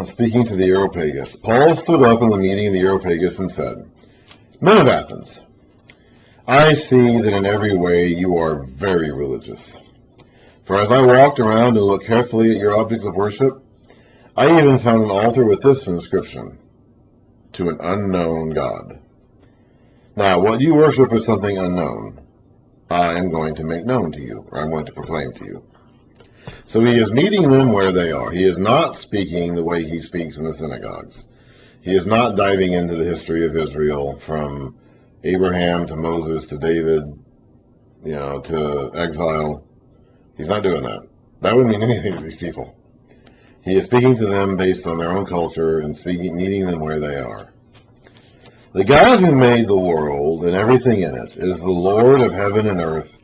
speaking to the Areopagus. Paul stood up in the meeting of the Areopagus and said, Men of Athens, I see that in every way you are very religious. For as I walked around and looked carefully at your objects of worship, I even found an altar with this inscription, To an unknown God. Now, what you worship is something unknown. I am going to make known to you, or I'm going to proclaim to you. So he is meeting them where they are. He is not speaking the way he speaks in the synagogues. He is not diving into the history of Israel from Abraham to Moses to David, to exile. He's not doing that. That wouldn't mean anything to these people. He is speaking to them based on their own culture and meeting them where they are. The God who made the world and everything in it is the Lord of heaven and earth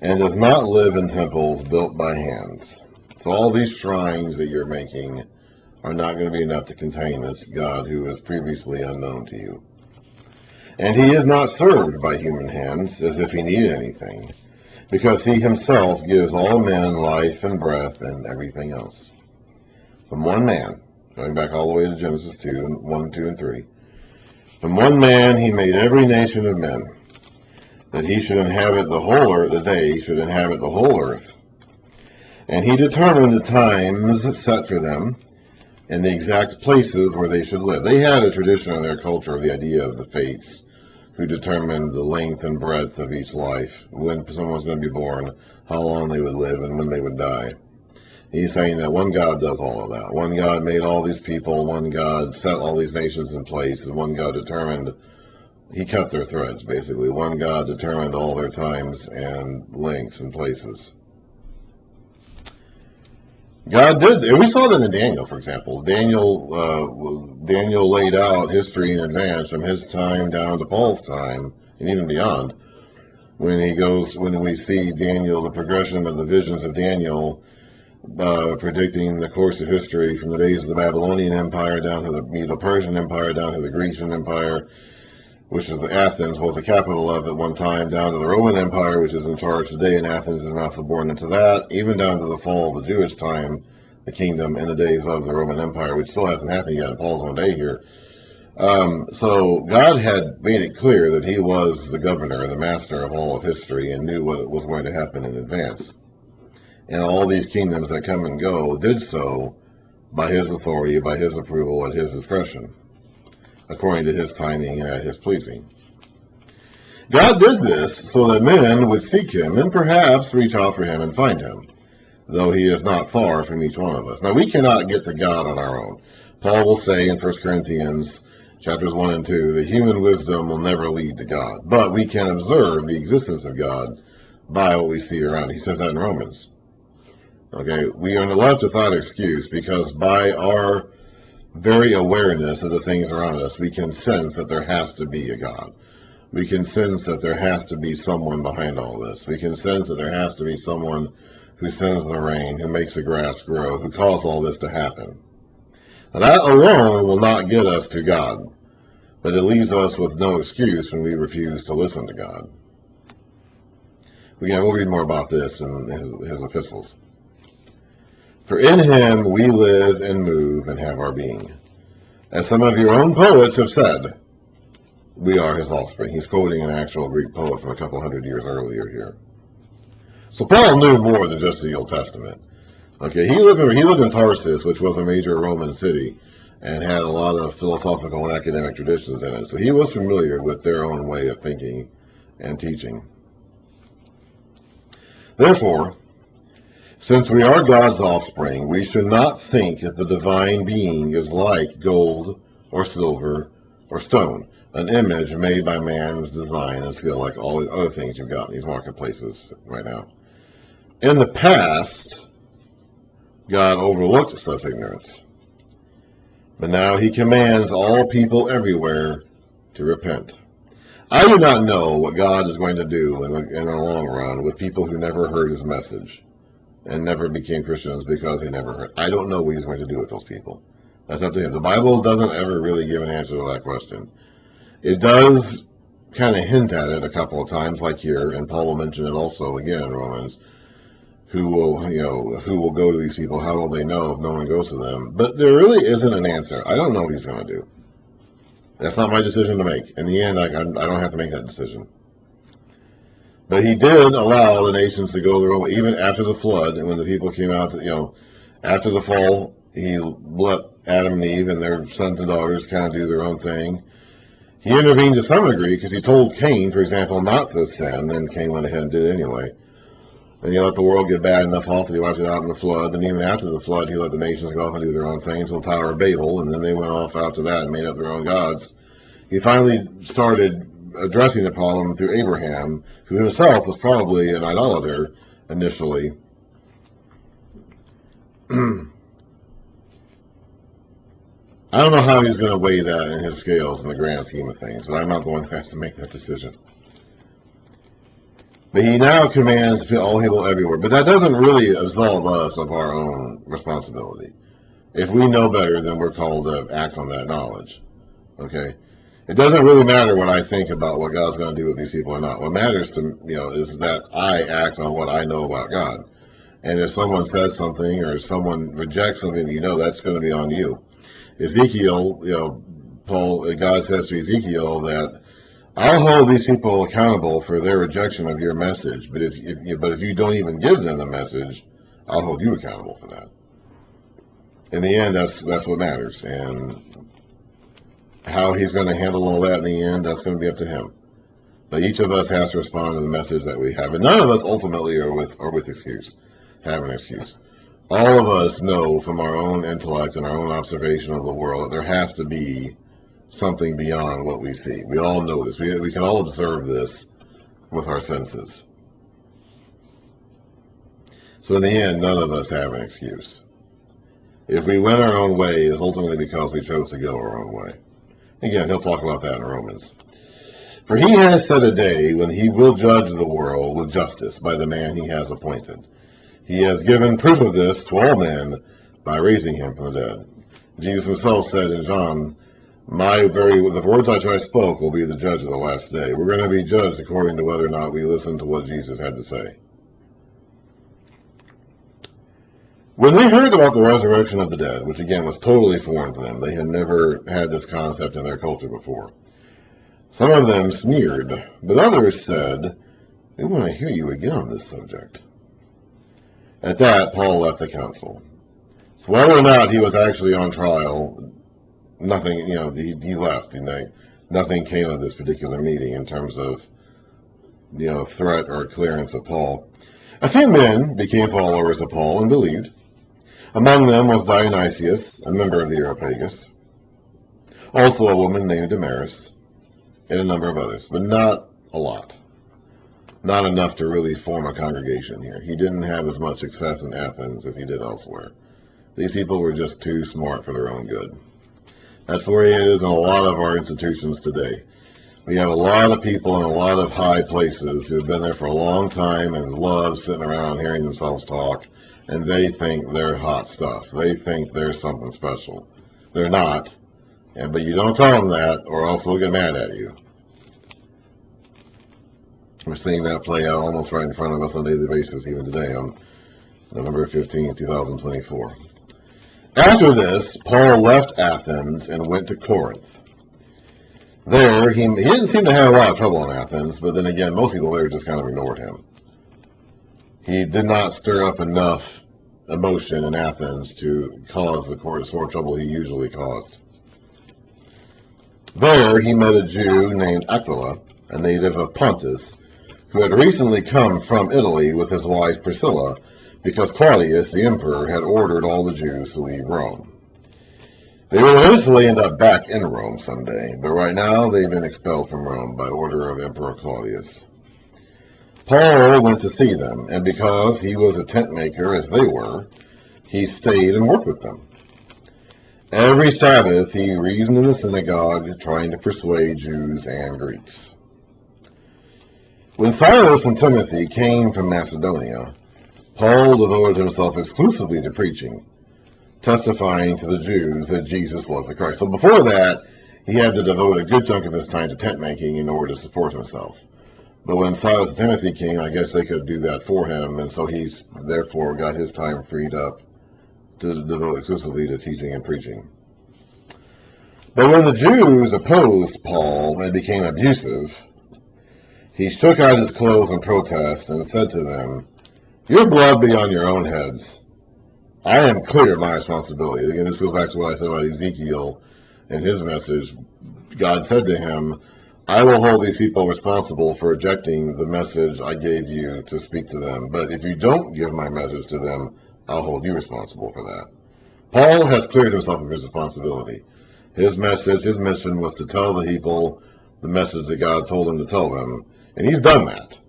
and does not live in temples built by hands. So all these shrines that you're making are not going to be enough to contain this God who is previously unknown to you. And he is not served by human hands as if he needed anything, because he himself gives all men life and breath and everything else. From one man, going back all the way to Genesis 2, 1, 2, and 3, from one man he made every nation of men, that he should inhabit the whole earth, that they should inhabit the whole earth. And he determined the times set for them and the exact places where they should live. They had a tradition in their culture of the idea of the fates, who determined the length and breadth of each life, when someone was going to be born, how long they would live, and when they would die. He's saying that one God does all of that. One God made all these people, one God set all these nations in place, and one God determined, he cut their threads, basically. One God determined all their times and lengths and places. God did, and we saw that in Daniel, for example. Daniel laid out history in advance from his time down to Paul's time, and even beyond. When we see Daniel, the progression of the visions of Daniel, predicting the course of history from the days of the Babylonian Empire down to the Medo-Persian Empire, down to the Grecian Empire, which is Athens was the capital of at one time, down to the Roman Empire, which is in charge today, and Athens is now subordinate to that, even down to the fall of the Jewish time, the kingdom in the days of the Roman Empire, which still hasn't happened yet in Paul's own day here. So God had made it clear that he was the governor, the master of all of history, and knew what was going to happen in advance. And all these kingdoms that come and go did so by his authority, by his approval, at his discretion, according to his timing and at his pleasing. God did this so that men would seek him and perhaps reach out for him and find him, though he is not far from each one of us. Now, we cannot get to God on our own. Paul will say in 1 Corinthians chapters 1 and 2 that human wisdom will never lead to God, but we can observe the existence of God by what we see around. He says that in Romans. Okay, we are left without excuse because by our very awareness of the things around us, we can sense that there has to be a God. We can sense that there has to be someone behind all this. We can sense that there has to be someone who sends the rain, who makes the grass grow, who caused all this to happen. Now, that alone will not get us to God, but it leaves us with no excuse when we refuse to listen to God. We'll read more about this in his epistles. For in him we live and move and have our being. As some of your own poets have said, we are his offspring. He's quoting an actual Greek poet from a couple hundred years earlier here. So Paul knew more than just the Old Testament. Okay, he lived in Tarsus, which was a major Roman city, and had a lot of philosophical and academic traditions in it. So he was familiar with their own way of thinking and teaching. Therefore, since we are God's offspring, we should not think that the divine being is like gold or silver or stone, an image made by man's design and skill, like all the other things you've got in these marketplaces right now. In the past, God overlooked such ignorance, but now he commands all people everywhere to repent. I do not know what God is going to do in the long run with people who never heard his message and never became Christians because they never heard. I don't know what he's going to do with those people. That's up to him. The Bible doesn't ever really give an answer to that question. It does kind of hint at it a couple of times, like here, and Paul will mention it also again in Romans, who will go to these people? How will they know if no one goes to them? But there really isn't an answer. I don't know what he's going to do. That's not my decision to make. In the end, I don't have to make that decision. But he did allow the nations to go their own way, even after the flood, and when the people came out, after the fall, he let Adam and Eve and their sons and daughters kind of do their own thing. He intervened to some degree because he told Cain, for example, not to sin, and Cain went ahead and did it anyway. And he let the world get bad enough off that he wiped it out in the flood. And even after the flood, he let the nations go off and do their own thing until the Tower of Babel, and then they went off after that and made up their own gods. He finally started addressing the problem through Abraham, who himself was probably an idolater initially. I don't know how he's going to weigh that in his scales in the grand scheme of things, but I'm not going to have to make that decision. But he now commands all people everywhere. But that doesn't really absolve us of our own responsibility. If we know better, then we're called to act on that knowledge. Okay? It doesn't really matter what I think about what God's going to do with these people or not. What matters to is that I act on what I know about God. And if someone says something or if someone rejects something, that's going to be on you. Ezekiel, God says to Ezekiel that I'll hold these people accountable for their rejection of your message, but if you don't even give them the message, I'll hold you accountable for that. In the end, that's what matters, and how he's going to handle all that in the end, that's going to be up to him. But each of us has to respond to the message that we have, and none of us ultimately are with excuse, have an excuse. All of us know from our own intellect and our own observation of the world that there has to be something beyond what we see. We all know this. We can all observe this with our senses. So in the end, none of us have an excuse. If we went our own way, it's ultimately because we chose to go our own way. Again, he'll talk about that in Romans. For he has set a day when he will judge the world with justice by the man he has appointed. He has given proof of this to all men by raising him from the dead. Jesus himself said in John, the words which I spoke will be the judge of the last day. We're going to be judged according to whether or not we listen to what Jesus had to say. When they heard about the resurrection of the dead, which again was totally foreign to them, they had never had this concept in their culture before. Some of them sneered, but others said, "We want to hear you again on this subject." At that, Paul left the council. So whether or not he was actually on trial, nothing, he left. Nothing came of this particular meeting in terms of, threat or clearance of Paul. A few men became followers of Paul and believed. Among them was Dionysius, a member of the Areopagus, also a woman named Damaris, and a number of others, but not a lot. Not enough to really form a congregation here. He didn't have as much success in Athens as he did elsewhere. These people were just too smart for their own good. That's the way it is in a lot of our institutions today. We have a lot of people in a lot of high places who have been there for a long time and love sitting around hearing themselves talk, and they think they're hot stuff. They think they're something special. They're not, but you don't tell them that, or else they'll get mad at you. We're seeing that play out almost right in front of us on a daily basis, even today, on November 15, 2024. After this, Paul left Athens and went to Corinth. There, he didn't seem to have a lot of trouble in Athens, but then again, most people there just kind of ignored him. He did not stir up enough emotion in Athens to cause the sort of trouble he usually caused. There, he met a Jew named Aquila, a native of Pontus, who had recently come from Italy with his wife Priscilla, because Claudius, the emperor, had ordered all the Jews to leave Rome. They will eventually end up back in Rome someday, but right now they've been expelled from Rome by order of Emperor Claudius. Paul went to see them, and because he was a tent maker as they were, he stayed and worked with them. Every Sabbath he reasoned in the synagogue, trying to persuade Jews and Greeks. When Silas and Timothy came from Macedonia, Paul devoted himself exclusively to preaching, testifying to the Jews that Jesus was the Christ. So before that, he had to devote a good chunk of his time to tent making in order to support himself. But when Silas and Timothy came, I guess they could do that for him, and so he's therefore got his time freed up to devote exclusively to teaching and preaching. But when the Jews opposed Paul and became abusive, he shook out his clothes in protest and said to them, "Your blood be on your own heads. I am clear of my responsibility." Again, this goes back to what I said about Ezekiel in his message. God said to him, "I will hold these people responsible for rejecting the message I gave you to speak to them. But if you don't give my message to them, I'll hold you responsible for that." Paul has cleared himself of his responsibility. His message, his mission was to tell the people the message that God told him to tell them. And he's done that.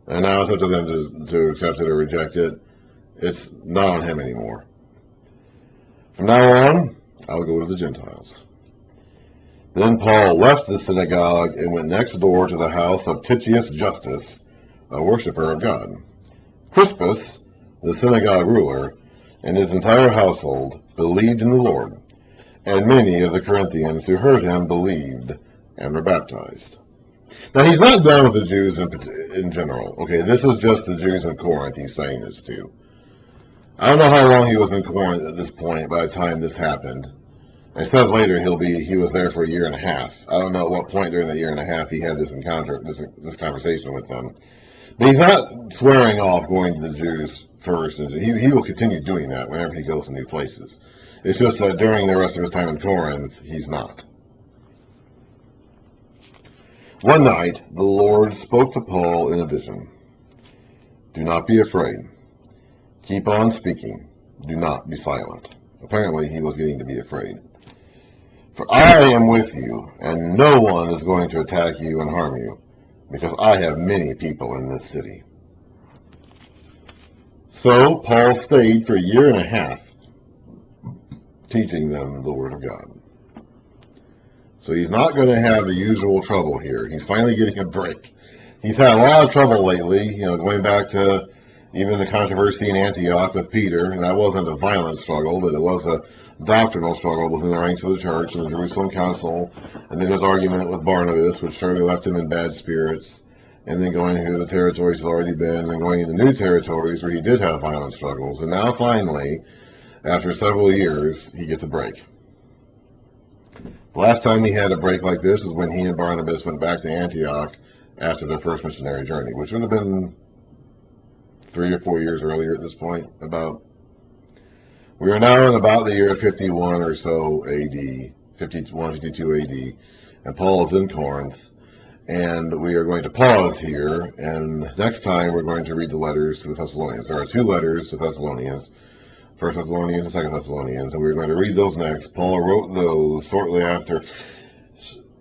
And now it's up to them to accept it or reject it. It's not on him anymore. From now on, I'll go to the Gentiles. Then Paul left the synagogue and went next door to the house of Titius Justus, a worshiper of God. Crispus, the synagogue ruler, and his entire household believed in the Lord, and many of the Corinthians who heard him believed and were baptized. Now, he's not done with the Jews in general. Okay, this is just the Jews in Corinth he's saying this to. I don't know how long he was in Corinth at this point by the time this happened. It says later he was there for a year and a half. I don't know at what point during that year and a half he had this encounter, this conversation with them. But he's not swearing off going to the Jews first. And he will continue doing that whenever he goes to new places. It's just that during the rest of his time in Corinth, he's not. One night, the Lord spoke to Paul in a vision. "Do not be afraid. Keep on speaking. Do not be silent." Apparently, he was getting to be afraid. "For I am with you, and no one is going to attack you and harm you, because I have many people in this city." So Paul stayed for a year and a half, teaching them the Word of God. So he's not going to have the usual trouble here. He's finally getting a break. He's had a lot of trouble lately, going back to even the controversy in Antioch with Peter, and that wasn't a violent struggle, but it was a doctrinal struggle within the ranks of the church and the Jerusalem Council, and then his argument with Barnabas, which surely left him in bad spirits, and then going through the territories he's already been, and going into new territories where he did have violent struggles, and now finally, after several years, he gets a break. The last time he had a break like this was when he and Barnabas went back to Antioch after their first missionary journey, which would have been 3 or 4 years earlier at this point. We are now in about the year 51 or so AD, 51, 52 AD, and Paul is in Corinth, and we are going to pause here, and next time we're going to read the letters to the Thessalonians. There are 2 letters to Thessalonians, 1 Thessalonians and 2 Thessalonians, and we're going to read those next. Paul wrote those shortly after.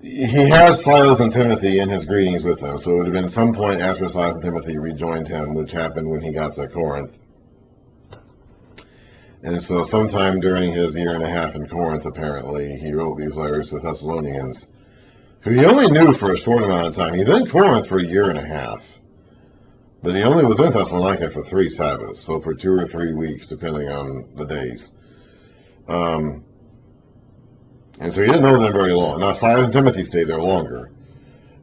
He has Silas and Timothy in his greetings with him, so it would have been some point after Silas and Timothy rejoined him, which happened when he got to Corinth. And so sometime during his year and a half in Corinth, apparently, he wrote these letters to the Thessalonians, who he only knew for a short amount of time. He's in Corinth for a year and a half. But he only was in Thessalonica for 3 Sabbaths, so for 2 or 3 weeks, depending on the days. And so he didn't know them very long. Now, Silas and Timothy stayed there longer.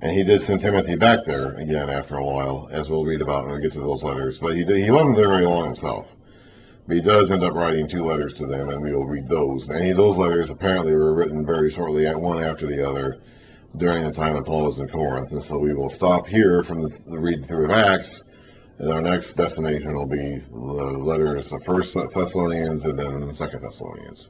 And he did send Timothy back there again after a while, as we'll read about when we get to those letters. But he wasn't there very long himself. But he does end up writing 2 letters to them, and we will read those. And those letters apparently were written very shortly, one after the other, during the time that Paul was in Corinth. And so we will stop here from the read through of Acts, and our next destination will be the letters of 1 Thessalonians and then 2 Thessalonians.